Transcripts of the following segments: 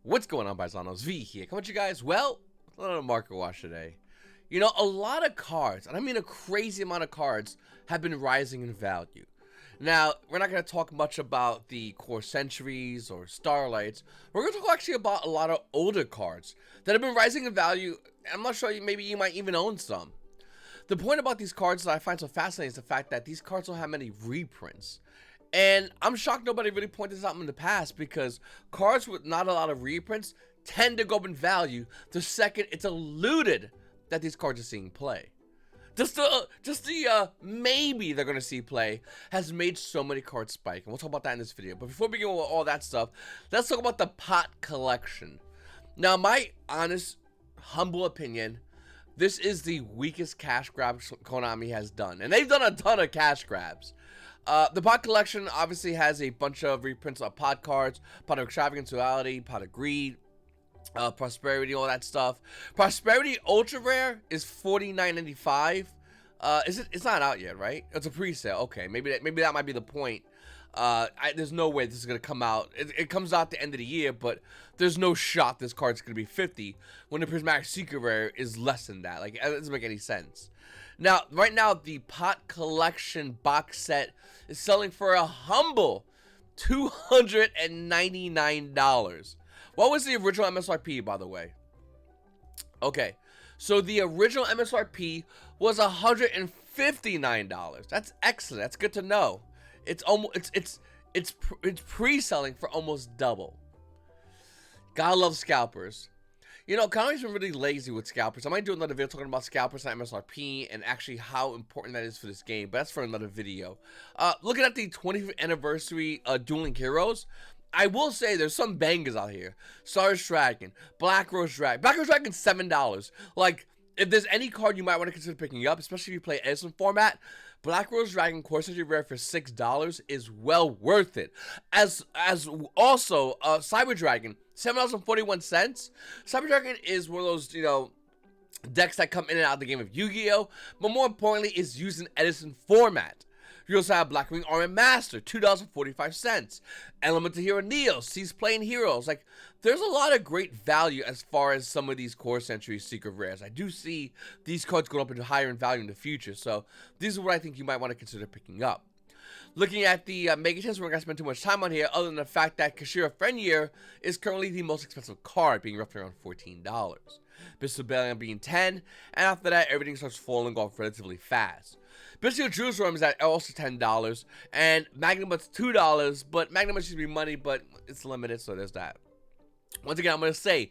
What's going on, Paisanos? V here. Come on, you guys. Well, a little market watch today. You know, a lot of cards, and I mean a crazy amount of cards, have been rising in value. Now, we're not going to talk much about the core centuries or starlights. We're going to talk actually about a lot of older cards that have been rising in value. I'm not sure, maybe you might even own some. The point about these cards that I find so fascinating is the fact that these cards don't have many reprints. And I'm shocked nobody really pointed this out in the past, because cards with not a lot of reprints tend to go up in value the second it's alluded that these cards are seeing play. Just the maybe they're going to see play has made so many cards spike, and we'll talk about that in this video. But before we begin with all that stuff, let's talk about the pot collection. Now, my honest, humble opinion, this is the weakest cash grab Konami has done, and they've done a ton of cash grabs. The pot collection obviously has a bunch of reprints of pot cards, pot of extravagance, duality, pot of greed, prosperity, all that stuff. Prosperity ultra rare is $49.95. It's not out yet, right? It's a pre-sale. Okay, maybe that might be the point. There's no way this is gonna come out. It comes out at the end of the year, but there's no shot this card's gonna be 50 when the prismatic secret rare is less than that. Like, it doesn't make any sense. Now, right now, the pot collection box set is selling for a humble $299. What was the original MSRP, by the way? Okay, so the original MSRP was $159. That's excellent. That's good to know. It's almost it's pre-selling for almost double. Gotta love scalpers. You know, Konami's been really lazy with scalpers. I might do another video talking about scalpers and MSRP and actually how important that is for this game, but that's for another video. Looking at the 20th anniversary Dueling Heroes, I will say there's some bangers out here. Stardust Dragon, Black Rose Dragon. Black Rose Dragon's $7. Like, if there's any card you might want to consider picking up, especially if you play Edison format, Black Rose Dragon Core Century Rare for $6 is well worth it. As also, Cyber Dragon, $7.41. Cyber Dragon is one of those, you know, decks that come in and out of the game of Yu-Gi-Oh! But more importantly, is used in Edison format. You also have Blackwing Armor Master, $2.45. Elemental Hero Neo, Cease Playing Heroes. Like, there's a lot of great value as far as some of these Core Century Secret Rares. I do see these cards going up into higher in value in the future, so these are what I think you might want to consider picking up. Looking at the Megatons, we're not going to spend too much time on here, other than the fact that Kashira Fenrir is currently the most expensive card, being roughly around $14. Bissubellion being $10, and after that, everything starts falling off relatively fast. Bishop Jerusalem is at also $10, and Magnum's $2, but Magnum should be money, but it's limited, so there's that. Once again, I'm going to say,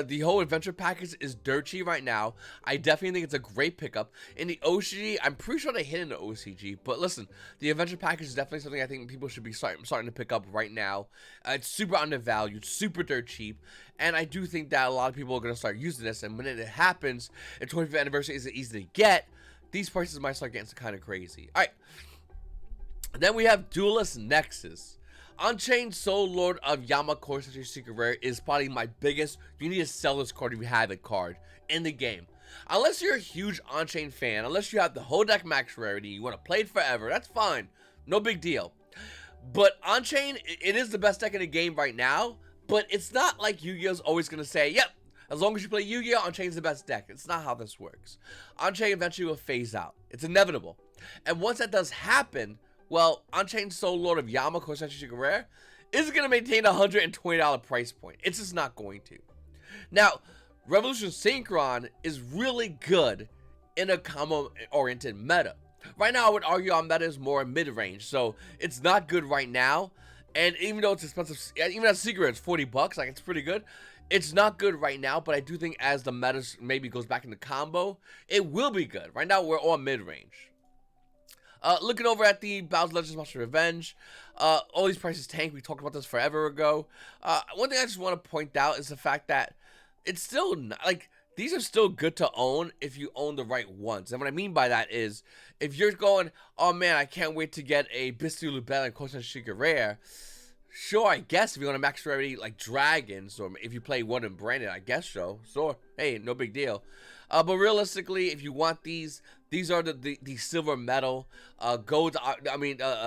the whole adventure package is dirt cheap right now. I definitely think it's a great pickup. In the OCG, I'm pretty sure they hit in the OCG, but listen, the adventure package is definitely something I think people should be starting to pick up right now. It's super undervalued, super dirt cheap, and I do think that a lot of people are going to start using this, and when it happens, if 25th anniversary isn't easy to get, these prices might start getting kind of crazy. Alright, then we have Duelist Nexus. Unchained Soul Lord of Yama Core Century Secret Rare is probably my biggest, you need to sell this card if you have a card in the game. Unless you're a huge Unchained fan, unless you have the whole deck max rarity, you want to play it forever, that's fine. No big deal. But Unchained, it is the best deck in the game right now, but it's not like Yu-Gi-Oh's always going to say, yep, as long as you play Yu-Gi-Oh! Unchained's the best deck. It's not how this works. Unchained eventually will phase out. It's inevitable. And once that does happen, well, Unchained Soul Lord of Yama Core Century Secret Rare is going to maintain a $120 price point. It's just not going to. Now, Revolution Synchron is really good in a combo-oriented meta. Right now, I would argue our meta is more mid-range, so it's not good right now. And even though it's expensive, even as Secret Rare, it's $40, like, it's pretty good. It's not good right now, but I do think as the meta maybe goes back into combo, it will be good. Right now, we're all mid-range. Looking over at the Bowser Legends Monster Revenge, all these prices tank. We talked about this forever ago. One thing I just want to point out is the fact that it's still not, like, these are still good to own if you own the right ones. And what I mean by that is, if you're going, oh man, I can't wait to get a Bistu Lubel and Core Century Secret Rare. Sure, I guess if you want to max rarity like dragons, or if you play one and branded, I guess so. So, hey, no big deal. But realistically, if you want these are the silver medal. Gold,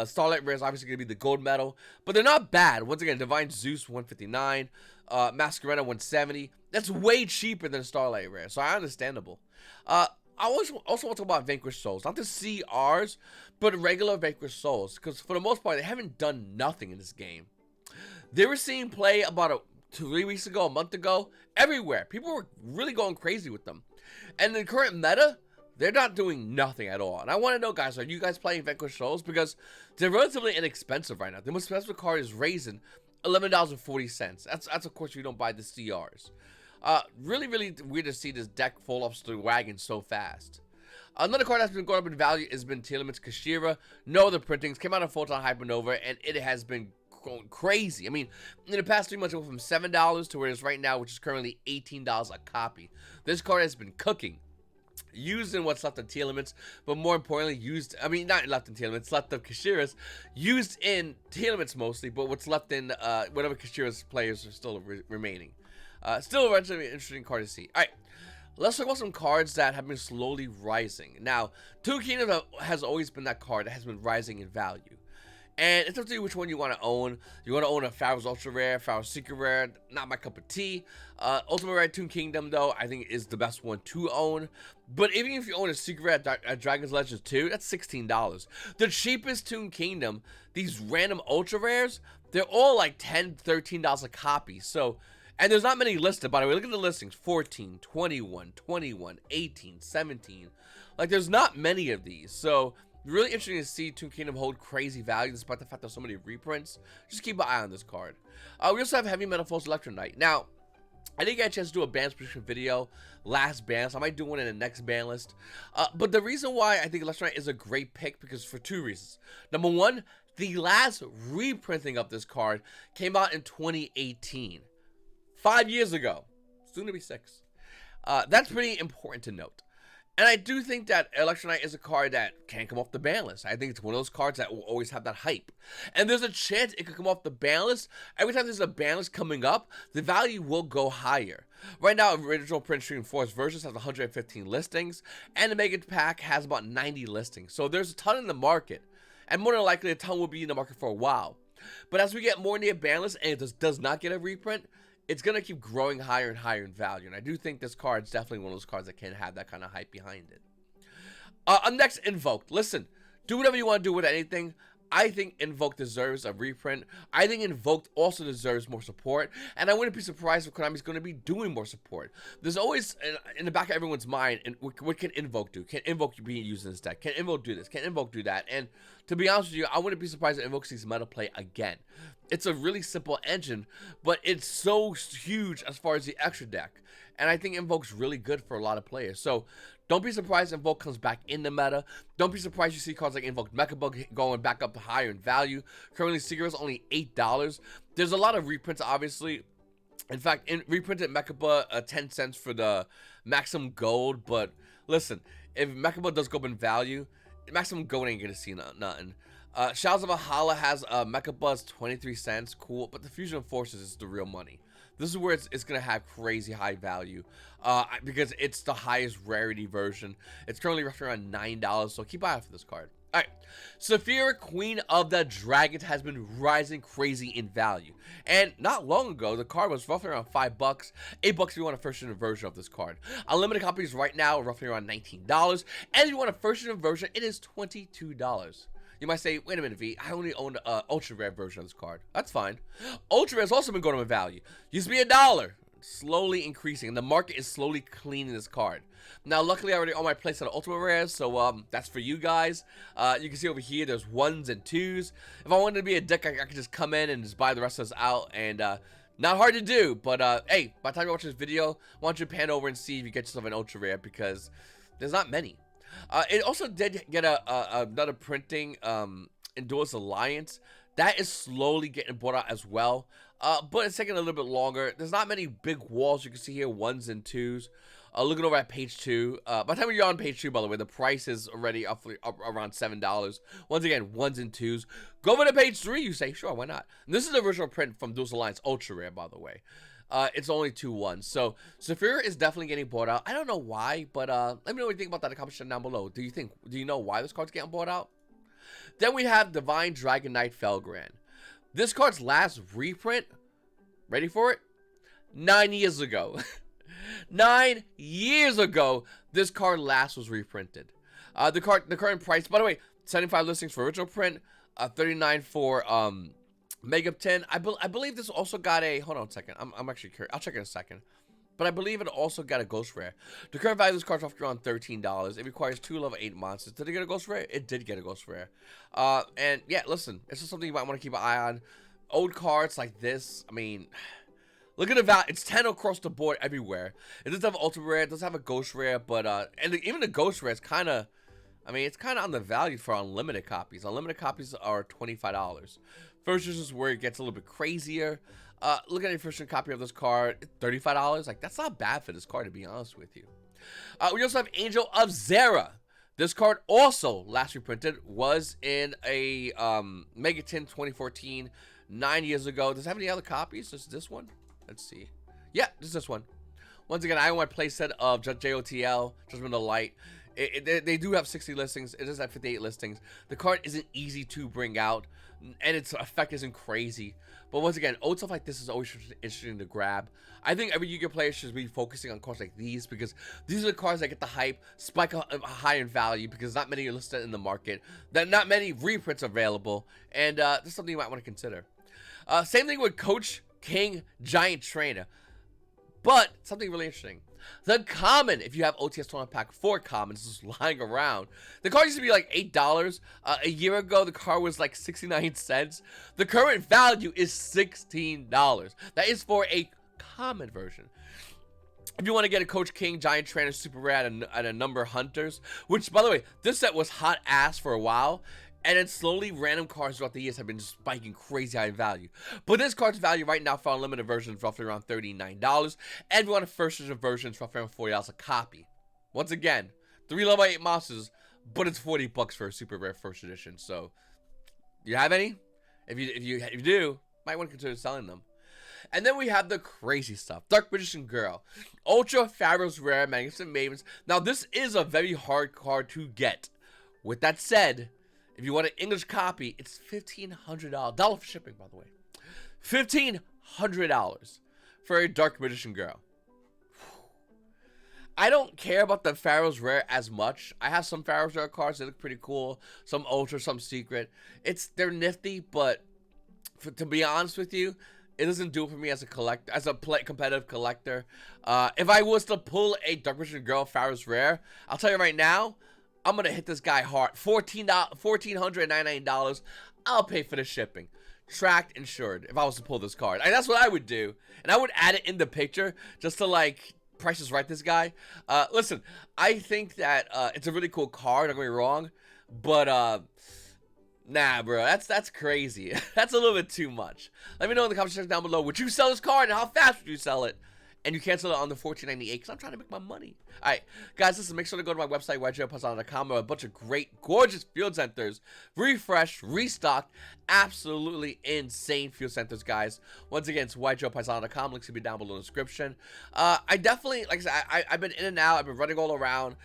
Starlight Rare is obviously going to be the gold medal. But they're not bad. Once again, Divine Zeus 159. Masquerade 170. That's way cheaper than Starlight Rare, so understandable. I also want to talk about Vanquished Souls, not the CRs, but regular Vanquished Souls, because for the most part, they haven't done nothing in this game. They were seeing play about 3 weeks ago, a month ago, everywhere. People were really going crazy with them. And in the current meta, they're not doing nothing at all. And I want to know, guys, are you guys playing Vanquished Souls? Because they're relatively inexpensive right now. The most expensive card is Raisin, $11.40. That's of course if you don't buy the CRs. Really weird to see this deck fall off the wagon so fast. Another card that's been going up in value has been Telements Kashira. No other printings. Came out of Photon Hypernova, and it has been going crazy. I mean, in the past 3 months, it went from $7 to where it is right now, which is currently $18 a copy. This card has been cooking. Used in what's left of Telements, but more importantly, used, I mean, not left in Telements, left of Kashiras, used in Telements mostly, but what's left in whatever Kashiras players are still remaining. Still eventually an interesting card to see. Alright, let's talk about some cards that have been slowly rising. Now, Tomb Kingdom has always been that card that has been rising in value. And it's up to you which one you want to own. You want to own a Pharaoh's Ultra Rare, Pharaoh's Secret Rare, not my cup of tea. Ultimate Rare Tomb Kingdom, though, I think is the best one to own. But even if you own a Secret Rare Dragon's Legends 2, that's $16. The cheapest Tomb Kingdom, these random Ultra Rares, they're all like $10, $13 a copy. So, and there's not many listed, by the way. Look at the listings, 14, 21, 21, 18, 17. Like, there's not many of these. So, really interesting to see Tomb Kingdom hold crazy value despite the fact there's so many reprints. Just keep an eye on this card. We also have Heavy Metal Force Electronite. Now, I didn't get a chance to do a bans prediction video last ban, so I might do one in the next ban list. But the reason why I think Electronite is a great pick because for 2 reasons. Number one, the last reprinting of this card came out in 2018. 5 years ago. Soon to be 6. That's pretty important to note. And I do think that Electronite is a card that can come off the ban list. I think it's one of those cards that will always have that hype. And there's a chance it could come off the ban list. Every time there's a ban list coming up, the value will go higher. Right now, original print Stream Force Versus has 115 listings, and the Mega Pack has about 90 listings. So there's a ton in the market. And more than likely, a ton will be in the market for a while. But as we get more near ban list, and it does not get a reprint, it's going to keep growing higher and higher in value. And I do think this card is definitely one of those cards that can have that kind of hype behind it. Next, Invoked. Listen, do whatever you want to do with anything. I think Invoked deserves a reprint. I think Invoked also deserves more support. And I wouldn't be surprised if Konami's going to be doing more support. There's always, in the back of everyone's mind, what can Invoke do? Can Invoke be used in this deck? Can Invoke do this? Can Invoke do that? And to be honest with you, I wouldn't be surprised if Invoke sees meta play again. It's a really simple engine, but it's so huge as far as the extra deck. And I think Invoke's really good for a lot of players. So don't be surprised if Invoke comes back in the meta. Don't be surprised you see cards like Invoke Mechabug going back up higher in value. Currently, Secret is only $8. There's a lot of reprints, obviously. In fact, reprinted Mechabug 10 cents for the Maximum Gold. But listen, if Mechabug does go up in value, Maximum Gold ain't gonna see nothing. Shadows of Valhalla has Mechabuzz 23 cents, cool, but the Fusion of Forces is the real money. This is where it's going to have crazy high value because it's the highest rarity version. It's currently roughly around $9, so keep an eye out for this card. Alright, Saphira, Queen of the Dragons, has been rising crazy in value. And not long ago, the card was roughly around $5, $8 if you want a first edition version of this card. Unlimited copies right now are roughly around $19, and if you want a first edition version, it is $22. You might say, wait a minute, V, I only own an Ultra Rare version of this card. That's fine. Ultra Rare has also been going up in value. Used to be $1. Slowly increasing, and the market is slowly cleaning this card. Now, luckily, I already own my place on Ultimate Rares, so that's for you guys. You can see over here, there's 1s and 2s. If I wanted to be a dick, I could just come in and just buy the rest of this out, and not hard to do. But hey, by the time you watch this video, why don't you pan over and see if you get yourself an Ultra Rare, because there's not many. It also did get another printing in Duelist Alliance. That is slowly getting bought out as well. But it's taking a little bit longer. There's not many big walls you can see here, 1s and 2s. Looking over at page 2. By the time you're on page 2, by the way, the price is already up around $7. Once again, 1s and 2s. Go over to page 3, you say, sure, why not? And this is the original print from Duelist Alliance Ultra Rare, by the way. It's only 2 1s. So Saphira is definitely getting bought out. I don't know why, but let me know what you think about that in the comment section down below. Do you know why this card's getting bought out? Then we have Divine Dragon Knight Felgrand. This card's last reprint, ready for it? 9 years ago. 9 years ago, this card last was reprinted. The current price, by the way, 75 listings for original print, 39 for Mega 10. I believe this also got a, hold on a second. I'm actually curious. I'll check in a second. But I believe it also got a Ghost Rare. The current value of this card is roughly around $13. It requires 2 level 8 monsters. Did it get a Ghost Rare? It did get a Ghost Rare. And yeah, listen, it's just something you might want to keep an eye on. Old cards like this, I mean, look at the value. It's 10 across the board everywhere. It does have Ultra Rare. It does have a Ghost Rare, but and even the Ghost Rare is kind of, I mean, it's kind of on the value for unlimited copies. Unlimited copies are $25. First edition is where it gets a little bit crazier. Look at a first edition copy of this card, $35. Like, that's not bad for this card, to be honest with you. We also have Angel of Zera. This card also last reprinted was in a Mega 10 2014, 9 years ago. Does it have any other copies? Just this one? Let's see. Yeah, just this one. Once again, I own my playset of JOTL, Judgment of the Light. They do have 60 listings. It does have 58 listings. The card isn't easy to bring out, and its effect isn't crazy. But once again, old stuff like this is always interesting to grab. I think every Yu-Gi-Oh player should be focusing on cards like these, because these are the cards that get the hype, spike high in value, because not many are listed in the market. That not many reprints available, and this is something you might want to consider. Same thing with Coach King Giant Trainer. But something really interesting. The common, if you have OTS Tournament Pack 4 commons just lying around, the card used to be like $8. A year ago, the card was like 69 cents. The current value is $16. That is for a common version. If you want to get a Coach King Giant Trainer Super Rare and a number of Hunters, which, by the way, this set was hot ass for a while, and then slowly random cards throughout the years have been just spiking crazy high in value. But this card's value right now for unlimited version is roughly around $39. And if you want a first edition version, it's roughly around $40 a copy. Once again, 3 level 8 monsters, but it's $40 for a super rare first edition. So, you have any? If you do, might want to consider selling them. And then we have the crazy stuff. Dark Magician Girl. Ultra Pharaoh's Rare Magnificent Mavens. Now, this is a very hard card to get. With that said, if you want an English copy, it's $1,500. Dollar for shipping, by the way. $1,500 for a Dark Magician Girl. I don't care about the Pharaoh's Rare as much. I have some Pharaoh's Rare cards. They look pretty cool. Some Ultra, some Secret. They're nifty, but to be honest with you, it doesn't do it for me as a collector, as a competitive collector. If I was to pull a Dark Magician Girl Pharaoh's Rare, I'll tell you right now, I'm going to hit this guy hard. $1,499. I'll pay for the shipping. Tracked, insured, if I was to pull this card. And that's what I would do. And I would add it in the picture just to, like, prices right this guy. Listen, I think that it's a really cool card, don't get me wrong. But, nah, bro, that's crazy. That's a little bit too much. Let me know in the comment section down below. Would you sell this card, and how fast would you sell it? And you cancel it on the $14.98 because I'm trying to make my money. All right, guys, listen, make sure to go to my website, YGOPaisano.com. A bunch of great, gorgeous field centers, refreshed, restocked, absolutely insane field centers, guys. Once again, it's YGOPaisano.com. Links will be down below in the description. I definitely, like I said, I've been in and out. I've been running all around.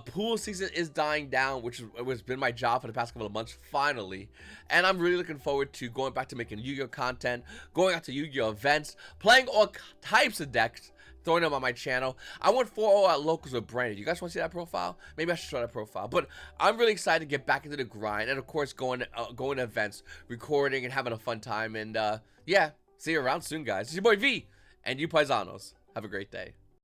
Pool season is dying down, which has been my job for the past couple of months, finally. And I'm really looking forward to going back to making Yu-Gi-Oh content, going out to Yu-Gi-Oh events, playing all types of decks, throwing them on my channel. I went 4 locals with Brandon. You guys want to see that profile? Maybe I should show that profile. But I'm really excited to get back into the grind, and of course going to events, recording, and having a fun time. And yeah, see you around soon, guys. It's your boy V, and you Paisanos. Have a great day.